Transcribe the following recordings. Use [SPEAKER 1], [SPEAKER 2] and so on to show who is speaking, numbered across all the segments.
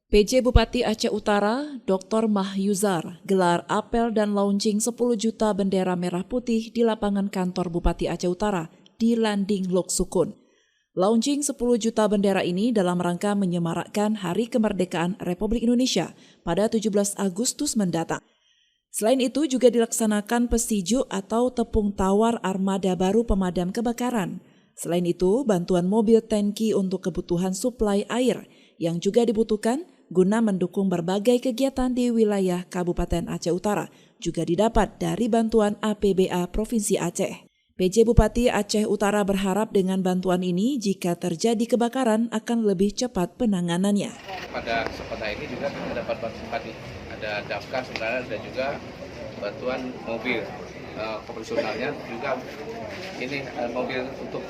[SPEAKER 1] PJ Bupati Aceh Utara, Dr. Mahyuzar, gelar apel dan launching 10 juta bendera merah putih di lapangan kantor Bupati Aceh Utara di Landing Lok Sukun. Launching 10 juta bendera ini dalam rangka menyemarakkan Hari Kemerdekaan Republik Indonesia pada 17 Agustus mendatang. Selain itu juga dilaksanakan pesiju atau tepung tawar armada baru pemadam kebakaran. Selain itu, bantuan mobil tangki untuk kebutuhan suplai air yang juga dibutuhkan guna mendukung berbagai kegiatan di wilayah Kabupaten Aceh Utara juga didapat dari bantuan APBA Provinsi Aceh. PJ Bupati Aceh Utara berharap dengan bantuan ini jika terjadi kebakaran akan lebih cepat penanganannya.
[SPEAKER 2] Pada kesempatan ini juga kita dapat bantuan, ada damkar sebenarnya dan juga bantuan mobil operasionalnya juga ini mobil untuk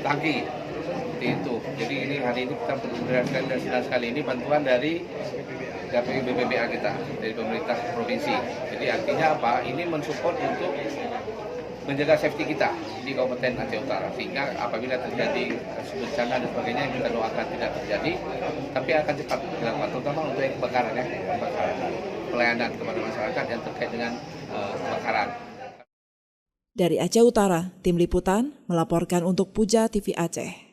[SPEAKER 2] tangki seperti itu. Jadi ini hari ini kita berdasarkan dan senang sekali ini bantuan dari KPU BPBA kita dari pemerintah provinsi. Jadi artinya apa? Ini mensupport untuk menjaga safety kita di Kabupaten Aceh Utara, sehingga apabila terjadi bencana dan sebagainya yang kita doakan tidak terjadi, tapi akan cepat dilakukan, terutama untuk yang kebakaran pelayanan kepada masyarakat yang terkait dengan kebakaran.
[SPEAKER 1] Dari Aceh Utara, Tim Liputan melaporkan untuk Puja TV Aceh.